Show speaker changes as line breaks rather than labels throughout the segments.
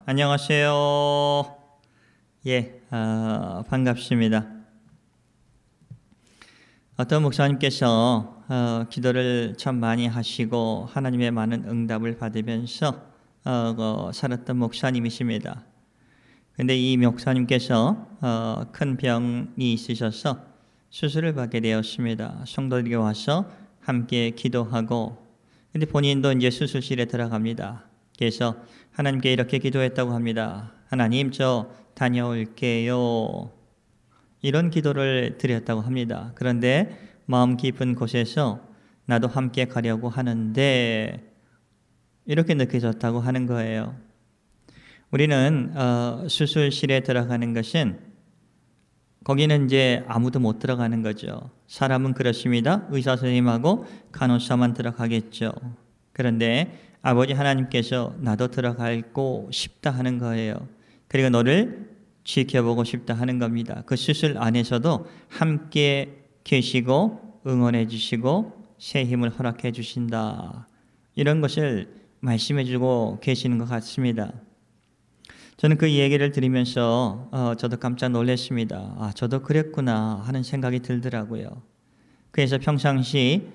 안녕하세요. 반갑습니다. 어떤 목사님께서 기도를 참 많이 하시고 하나님의 많은 응답을 받으면서 살았던 목사님이십니다. 근데 이 목사님께서 큰 병이 있으셔서 수술을 받게 되었습니다. 성도들이 와서 함께 기도하고, 근데 본인도 이제 수술실에 들어갑니다. 그래서 하나님께 이렇게 기도했다고 합니다. 하나님, 저 다녀올게요. 이런 기도를 드렸다고 합니다. 그런데 마음 깊은 곳에서 나도 함께 가려고 하는데 이렇게 느껴졌다고 하는 거예요. 우리는 수술실에 들어가는 것은, 거기는 이제 아무도 못 들어가는 거죠. 사람은 그렇습니다. 의사 선생님하고 간호사만 들어가겠죠. 그런데 아버지 하나님께서 나도 들어가고 싶다 하는 거예요. 그리고 너를 지켜보고 싶다 하는 겁니다. 그 수술 안에서도 함께 계시고 응원해 주시고 새 힘을 허락해 주신다. 이런 것을 말씀해 주고 계시는 것 같습니다. 저는 그 얘기를 들으면서 저도 깜짝 놀랐습니다. 저도 그랬구나 하는 생각이 들더라고요. 그래서 평상시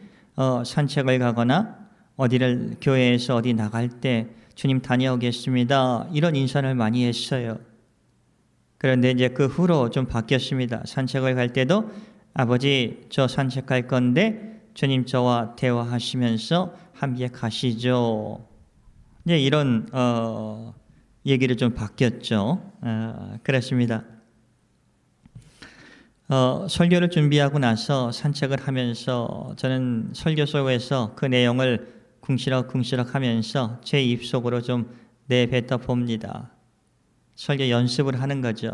산책을 가거나 어디를 교회에서 어디 나갈 때 주님 다녀오겠습니다, 이런 인사를 많이 했어요. 그런데 이제 그 후로 좀 바뀌었습니다. 산책을 갈 때도 아버지, 저 산책할 건데 주님 저와 대화하시면서 함께 가시죠. 이제 이런 얘기를 좀 바뀌었죠. 그렇습니다. 설교를 준비하고 나서 산책을 하면서 저는 설교 속에서 그 내용을 궁시럭궁시럭 하면서 제 입속으로 좀 내뱉어 봅니다. 설교 연습을 하는 거죠.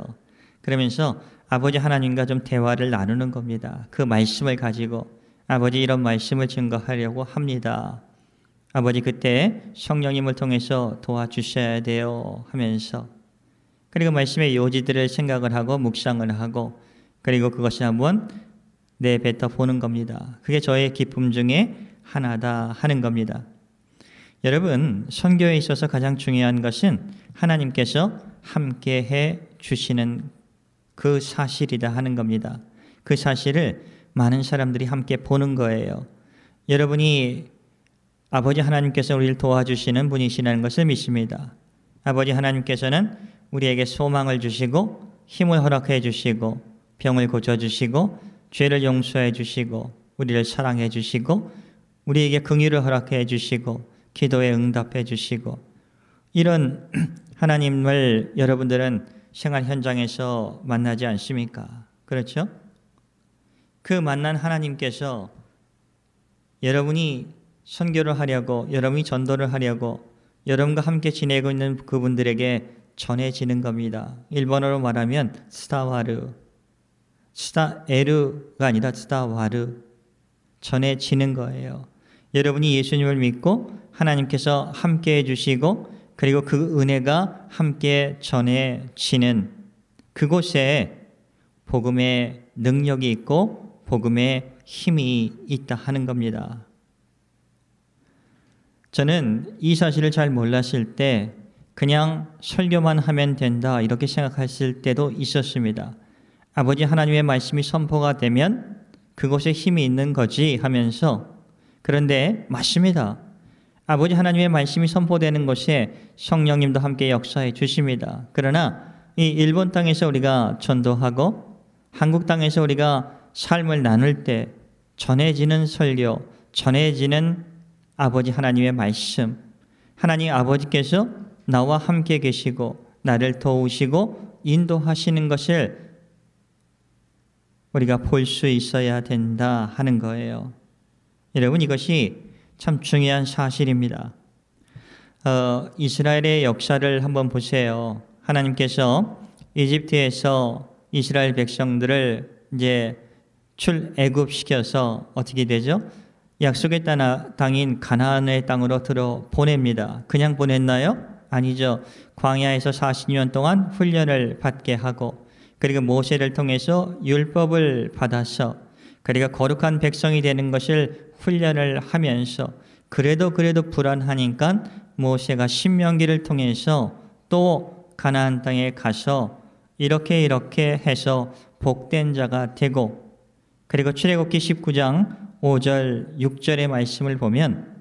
그러면서 아버지 하나님과 좀 대화를 나누는 겁니다. 그 말씀을 가지고 아버지, 이런 말씀을 증거하려고 합니다. 아버지, 그때 성령님을 통해서 도와주셔야 돼요 하면서, 그리고 말씀의 요지들을 생각을 하고 묵상을 하고, 그리고 그것을 한번 내뱉어 보는 겁니다. 그게 저의 기쁨 중에 하나다 하는 겁니다. 여러분, 선교에 있어서 가장 중요한 것은 하나님께서 함께 해 주시는 그 사실이다 하는 겁니다. 그 사실을 많은 사람들이 함께 보는 거예요. 여러분이 아버지 하나님께서 우리를 도와주시는 분이시라는 것을 믿습니다. 아버지 하나님께서는 우리에게 소망을 주시고 힘을 허락해 주시고 병을 고쳐주시고 죄를 용서해 주시고 우리를 사랑해 주시고 우리에게 긍휼을 허락해 주시고 기도에 응답해 주시고, 이런 하나님을 여러분들은 생활 현장에서 만나지 않습니까? 그렇죠? 그 만난 하나님께서 여러분이 선교를 하려고, 여러분이 전도를 하려고 여러분과 함께 지내고 있는 그분들에게 전해지는 겁니다. 일본어로 말하면 스타와르, 스타에르가 아니라 스타와르, 전해지는 거예요. 여러분이 예수님을 믿고 하나님께서 함께 해주시고 그리고 그 은혜가 함께 전해지는 그곳에 복음의 능력이 있고 복음의 힘이 있다 하는 겁니다. 저는 이 사실을 잘 몰랐을 때 그냥 설교만 하면 된다 이렇게 생각했을 때도 있었습니다. 아버지 하나님의 말씀이 선포가 되면 그곳에 힘이 있는 거지 하면서, 그런데 맞습니다. 아버지 하나님의 말씀이 선포되는 곳에 성령님도 함께 역사해 주십니다. 그러나 이 일본 땅에서 우리가 전도하고 한국 땅에서 우리가 삶을 나눌 때 전해지는 설교, 전해지는 아버지 하나님의 말씀, 하나님 아버지께서 나와 함께 계시고 나를 도우시고 인도하시는 것을 우리가 볼 수 있어야 된다 하는 거예요. 여러분, 이것이 참 중요한 사실입니다. 이스라엘의 역사를 한번 보세요. 하나님께서 이집트에서 이스라엘 백성들을 이제 출애굽시켜서 어떻게 되죠? 약속의 땅인 가나안의 땅으로 들어 보냅니다. 그냥 보냈나요? 아니죠. 광야에서 40년 동안 훈련을 받게 하고, 그리고 모세를 통해서 율법을 받아서 그리고 거룩한 백성이 되는 것을 훈련을 하면서, 그래도 불안하니까 모세가 신명기를 통해서 또 가나안 땅에 가서 이렇게 해서 복된 자가 되고, 그리고 출애굽기 19장 5절 6절의 말씀을 보면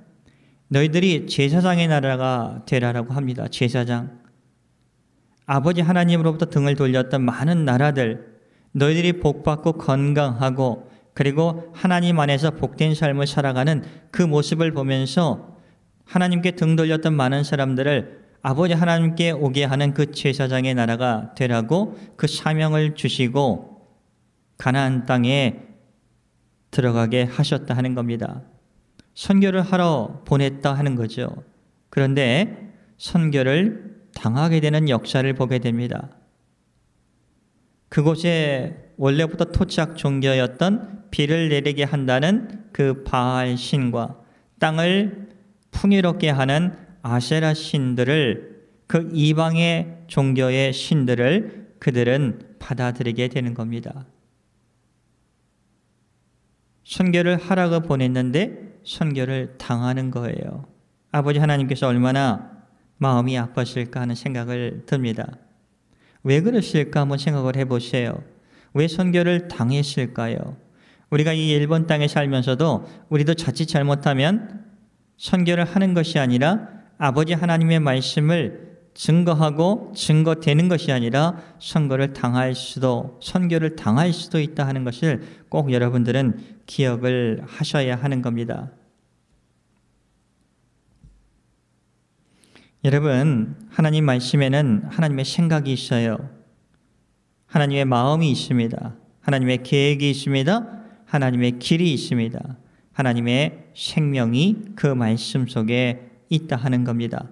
너희들이 제사장의 나라가 되라라고 합니다. 제사장. 아버지 하나님으로부터 등을 돌렸던 많은 나라들, 너희들이 복받고 건강하고 그리고 하나님 안에서 복된 삶을 살아가는 그 모습을 보면서 하나님께 등 돌렸던 많은 사람들을 아버지 하나님께 오게 하는 그 제사장의 나라가 되라고 그 사명을 주시고 가나안 땅에 들어가게 하셨다 하는 겁니다. 선교를 하러 보냈다 하는 거죠. 그런데 선교를 당하게 되는 역사를 보게 됩니다. 그곳에 원래부터 토착 종교였던 비를 내리게 한다는 그 바알 신과 땅을 풍요롭게 하는 아세라 신들을, 그 이방의 종교의 신들을 그들은 받아들이게 되는 겁니다. 선교를 하라고 보냈는데 선교를 당하는 거예요. 아버지 하나님께서 얼마나 마음이 아팠을까 하는 생각을 듭니다. 왜 그러실까 한번 생각을 해보세요. 왜 선교를 당했을까요? 우리가 이 일본 땅에 살면서도 우리도 자칫 잘못하면 선교를 하는 것이 아니라 아버지 하나님의 말씀을 증거하고 증거되는 것이 아니라 선교를 당할 수도 있다 하는 것을 꼭 여러분들은 기억을 하셔야 하는 겁니다. 여러분, 하나님 말씀에는 하나님의 생각이 있어요. 하나님의 마음이 있습니다. 하나님의 계획이 있습니다. 하나님의 길이 있습니다. 하나님의 생명이 그 말씀 속에 있다 하는 겁니다.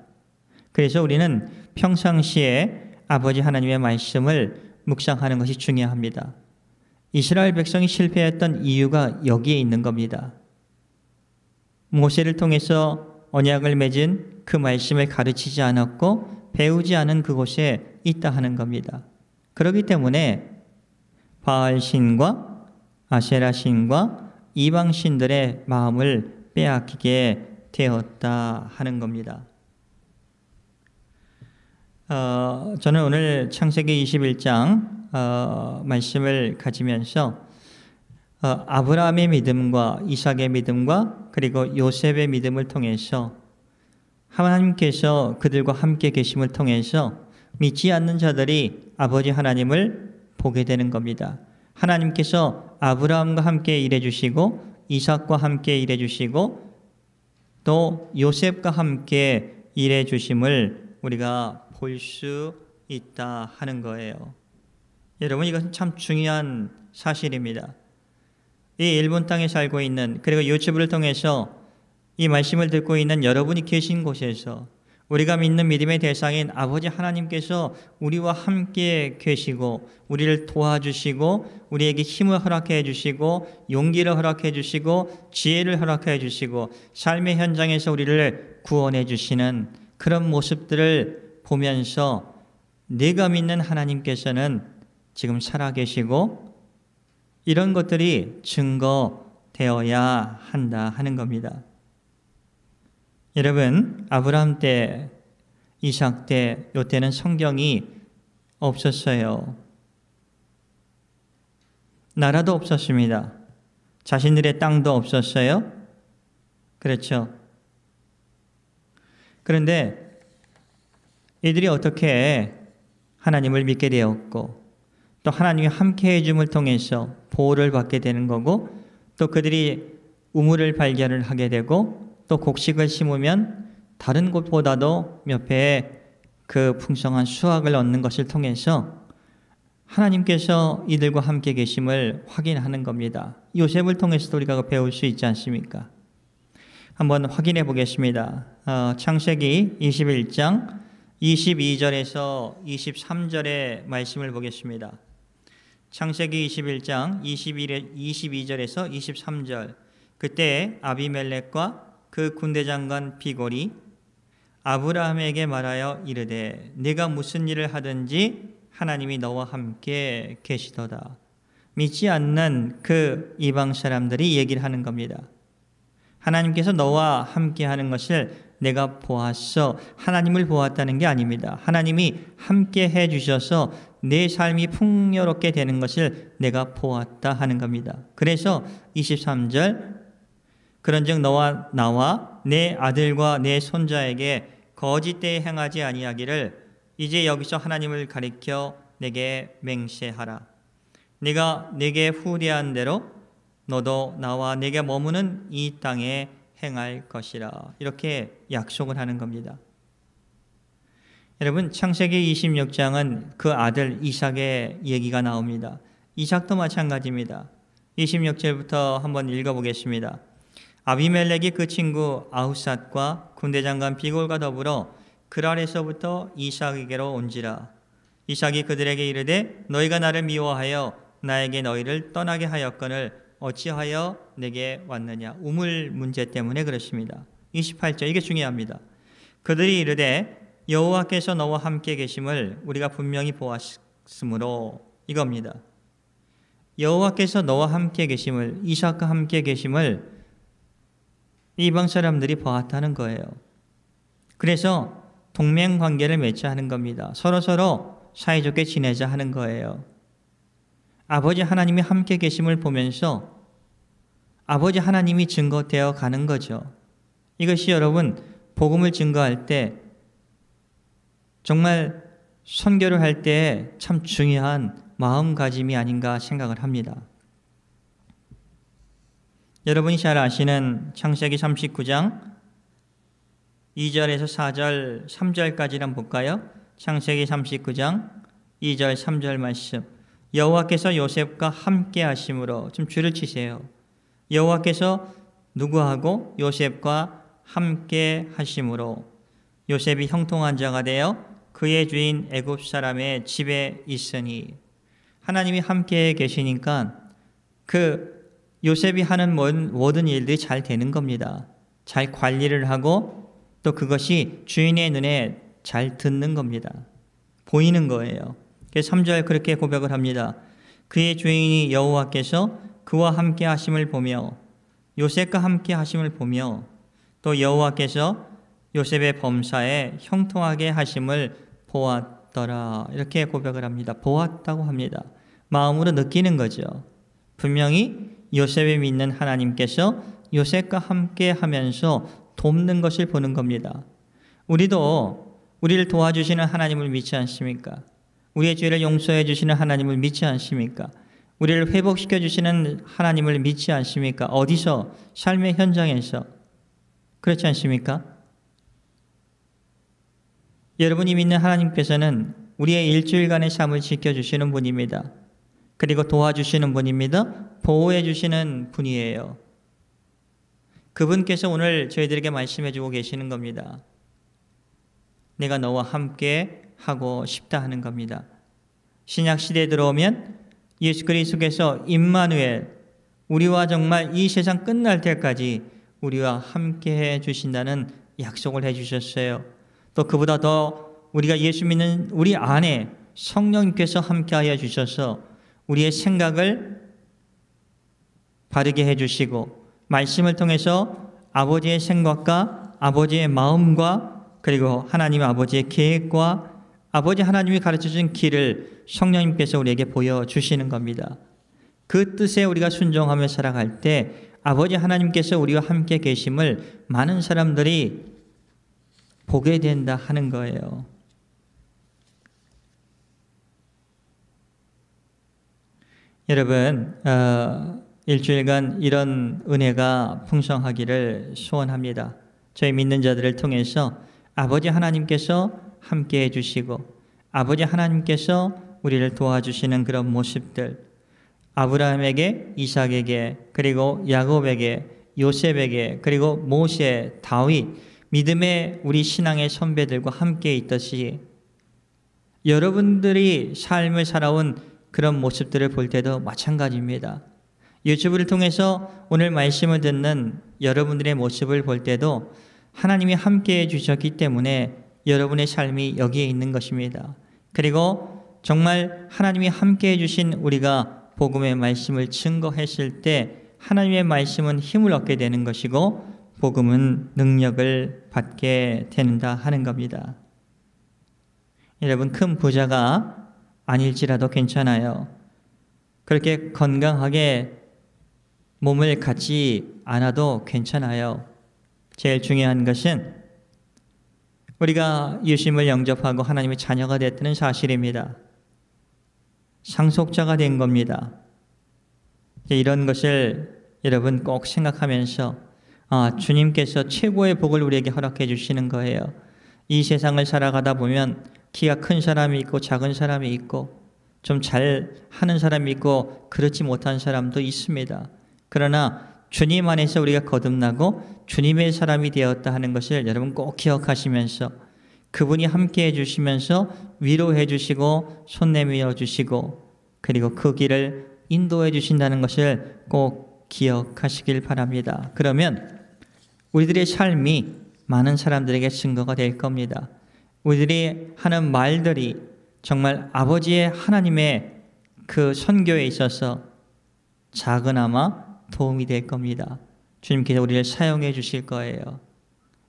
그래서 우리는 평상시에 아버지 하나님의 말씀을 묵상하는 것이 중요합니다. 이스라엘 백성이 실패했던 이유가 여기에 있는 겁니다. 모세를 통해서 언약을 맺은 그 말씀을 가르치지 않았고 배우지 않은 그곳에 있다 하는 겁니다. 그렇기 때문에 바알 신과 아세라 신과 이방 신들의 마음을 빼앗기게 되었다 하는 겁니다. 저는 오늘 창세기 21장 말씀을 가지면서 아브라함의 믿음과 이삭의 믿음과 그리고 요셉의 믿음을 통해서 하나님께서 그들과 함께 계심을 통해서 믿지 않는 자들이 아버지 하나님을 보게 되는 겁니다. 하나님께서 아브라함과 함께 일해 주시고 이삭과 함께 일해 주시고 또 요셉과 함께 일해 주심을 우리가 볼 수 있다 하는 거예요. 여러분, 이것은 참 중요한 사실입니다. 이 일본 땅에 살고 있는, 그리고 유튜브를 통해서 이 말씀을 듣고 있는 여러분이 계신 곳에서 우리가 믿는 믿음의 대상인 아버지 하나님께서 우리와 함께 계시고 우리를 도와주시고 우리에게 힘을 허락해 주시고 용기를 허락해 주시고 지혜를 허락해 주시고 삶의 현장에서 우리를 구원해 주시는 그런 모습들을 보면서 내가 믿는 하나님께서는 지금 살아계시고 이런 것들이 증거되어야 한다 하는 겁니다. 여러분, 아브라함 때, 이삭 때, 요때는 성경이 없었어요. 나라도 없었습니다. 자신들의 땅도 없었어요. 그렇죠. 그런데 이들이 어떻게 하나님을 믿게 되었고 또 하나님이 함께 해줌을 통해서 보호를 받게 되는 거고 또 그들이 우물을 발견을 하게 되고 또 곡식을 심으면 다른 곳보다도 몇 배의 그 풍성한 수확을 얻는 것을 통해서 하나님께서 이들과 함께 계심을 확인하는 겁니다. 요셉을 통해서도 우리가 배울 수 있지 않습니까? 한번 확인해 보겠습니다. 창세기 21장 22절에서 23절의 말씀을 보겠습니다. 창세기 21장 22절에서 23절. 그때 아비멜렉과 그 군대장관 비골이 아브라함에게 말하여 이르되 네가 무슨 일을 하든지 하나님이 너와 함께 계시도다. 믿지 않는 그 이방 사람들이 얘기를 하는 겁니다. 하나님께서 너와 함께 하는 것을 내가 보았어. 하나님을 보았다는 게 아닙니다. 하나님이 함께 해주셔서 내 삶이 풍요롭게 되는 것을 내가 보았다 하는 겁니다. 그래서 23절 그런즉 너와 나와 내 아들과 내 손자에게 거짓되이 행하지 아니하기를 이제 여기서 하나님을 가리켜 내게 맹세하라. 네가 내게 후대한 대로 너도 나와 내게 머무는 이 땅에 행할 것이라. 이렇게 약속을 하는 겁니다. 여러분, 창세기 26장은 그 아들 이삭의 얘기가 나옵니다. 이삭도 마찬가지입니다. 26절부터 한번 읽어보겠습니다. 아비멜렉이 그 친구 아우삿과 군대장관 비골과 더불어 그랄에서부터 이삭에게로 온지라. 이삭이 그들에게 이르되 너희가 나를 미워하여 나에게 너희를 떠나게 하였거늘 어찌하여 내게 왔느냐. 우물 문제 때문에 그렇습니다. 28절 이게 중요합니다. 그들이 이르되 여호와께서 너와 함께 계심을 우리가 분명히 보았으므로 이겁니다. 여호와께서 너와 함께 계심을, 이삭과 함께 계심을 이방 사람들이 보았다는 거예요. 그래서 동맹 관계를 맺자 하는 겁니다. 서로서로 사이좋게 지내자 하는 거예요. 아버지 하나님이 함께 계심을 보면서 아버지 하나님이 증거되어 가는 거죠. 이것이 여러분 복음을 증거할 때 정말 선교를 할 때 참 중요한 마음가짐이 아닌가 생각을 합니다. 여러분이 잘 아시는 창세기 39장 2절에서 4절, 3절까지 한번 볼까요? 창세기 39장 2절, 3절 말씀. 여호와께서 요셉과 함께 하심으로, 좀 줄을 치세요. 여호와께서 누구하고 요셉과 함께 하심으로 요셉이 형통한 자가 되어 그의 주인 애굽 사람의 집에 있으니. 하나님이 함께 계시니까 그 요셉이 하는 모든 일들이 잘 되는 겁니다. 잘 관리를 하고 또 그것이 주인의 눈에 잘 듣는 겁니다. 보이는 거예요. 그래서 3절 그렇게 고백을 합니다. 그의 주인이 여호와께서 그와 함께 하심을 보며 요셉과 함께 하심을 보며 또 여호와께서 요셉의 범사에 형통하게 하심을 보았더라. 이렇게 고백을 합니다. 보았다고 합니다. 마음으로 느끼는 거죠. 분명히 요셉을 믿는 하나님께서 요셉과 함께 하면서 돕는 것을 보는 겁니다. 우리도 우리를 도와주시는 하나님을 믿지 않습니까? 우리의 죄를 용서해 주시는 하나님을 믿지 않습니까? 우리를 회복시켜 주시는 하나님을 믿지 않습니까? 어디서? 삶의 현장에서. 그렇지 않습니까? 여러분이 믿는 하나님께서는 우리의 일주일간의 삶을 지켜주시는 분입니다. 그리고 도와주시는 분입니다. 보호해 주시는 분이에요. 그분께서 오늘 저희들에게 말씀해 주고 계시는 겁니다. 내가 너와 함께 하고 싶다 하는 겁니다. 신약 시대에 들어오면 예수 그리스도께서 임마누엘, 우리와 정말 이 세상 끝날 때까지 우리와 함께 해 주신다는 약속을 해 주셨어요. 또 그보다 더 우리가 예수 믿는 우리 안에 성령님께서 함께 하여 주셔서 우리의 생각을 바르게 해주시고 말씀을 통해서 아버지의 생각과 아버지의 마음과 그리고 하나님 아버지의 계획과 아버지 하나님이 가르쳐준 길을 성령님께서 우리에게 보여주시는 겁니다. 그 뜻에 우리가 순종하며 살아갈 때 아버지 하나님께서 우리와 함께 계심을 많은 사람들이 보게 된다 하는 거예요. 여러분, 일주일간 이런 은혜가 풍성하기를 소원합니다. 저희 믿는 자들을 통해서 아버지 하나님께서 함께 해주시고 아버지 하나님께서 우리를 도와주시는 그런 모습들, 아브라함에게, 이삭에게, 그리고 야곱에게, 요셉에게, 그리고 모세, 다윗, 믿음의 우리 신앙의 선배들과 함께 있듯이 여러분들이 삶을 살아온 그런 모습들을 볼 때도 마찬가지입니다. 유튜브를 통해서 오늘 말씀을 듣는 여러분들의 모습을 볼 때도 하나님이 함께해 주셨기 때문에 여러분의 삶이 여기에 있는 것입니다. 그리고 정말 하나님이 함께해 주신 우리가 복음의 말씀을 증거했을 때 하나님의 말씀은 힘을 얻게 되는 것이고 복음은 능력을 받게 된다 하는 겁니다. 여러분, 큰 부자가 아닐지라도 괜찮아요. 그렇게 건강하게 몸을 갖지 않아도 괜찮아요. 제일 중요한 것은 우리가 예수님을 영접하고 하나님의 자녀가 됐다는 사실입니다. 상속자가 된 겁니다. 이런 것을 여러분 꼭 생각하면서 주님께서 최고의 복을 우리에게 허락해 주시는 거예요. 이 세상을 살아가다 보면 키가 큰 사람이 있고 작은 사람이 있고 좀 잘하는 사람이 있고 그렇지 못한 사람도 있습니다. 그러나 주님 안에서 우리가 거듭나고 주님의 사람이 되었다 하는 것을 여러분 꼭 기억하시면서 그분이 함께해 주시면서 위로해 주시고 손 내밀어 주시고 그리고 그 길을 인도해 주신다는 것을 꼭 기억하시길 바랍니다. 그러면 우리들의 삶이 많은 사람들에게 증거가 될 겁니다. 우리들이 하는 말들이 정말 아버지의 하나님의 그 선교에 있어서 작은아마 도움이 될 겁니다. 주님께서 우리를 사용해 주실 거예요.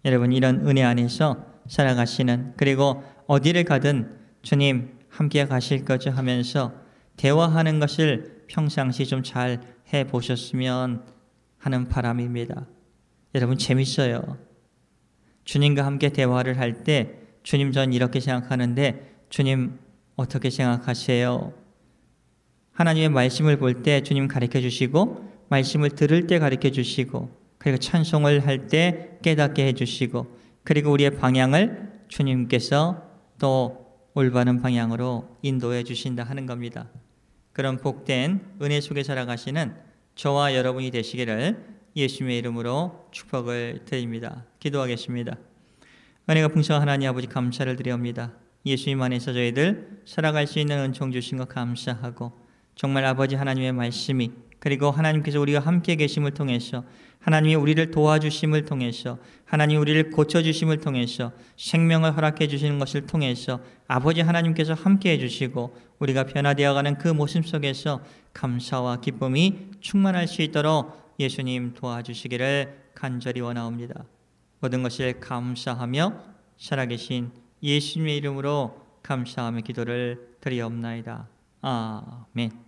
여러분, 이런 은혜 안에서 살아가시는, 그리고 어디를 가든 주님 함께 가실 거죠 하면서 대화하는 것을 평상시 좀 잘 해보셨으면 하는 바람입니다. 여러분, 재밌어요. 주님과 함께 대화를 할 때 주님, 전 이렇게 생각하는데 주님 어떻게 생각하세요? 하나님의 말씀을 볼 때 주님 가르쳐 주시고 말씀을 들을 때 가르쳐 주시고 그리고 찬송을 할 때 깨닫게 해주시고 그리고 우리의 방향을 주님께서 또 올바른 방향으로 인도해 주신다 하는 겁니다. 그런 복된 은혜 속에 살아가시는 저와 여러분이 되시기를 예수님의 이름으로 축복을 드립니다. 기도하겠습니다. 은혜가 풍성한 하나님 아버지, 감사를 드립니다. 예수님 안에서 저희들 살아갈 수 있는 은총 주신 것 감사하고 정말 아버지 하나님의 말씀이 그리고 하나님께서 우리가 함께 계심을 통해서 하나님이 우리를 도와주심을 통해서 하나님이 우리를 고쳐주심을 통해서 생명을 허락해 주시는 것을 통해서 아버지 하나님께서 함께 해주시고 우리가 변화되어가는 그 모습 속에서 감사와 기쁨이 충만할 수 있도록 예수님 도와주시기를 간절히 원하옵니다. 모든 것을 감사하며 살아계신 예수님의 이름으로 감사하며 기도를 드리옵나이다. 아멘.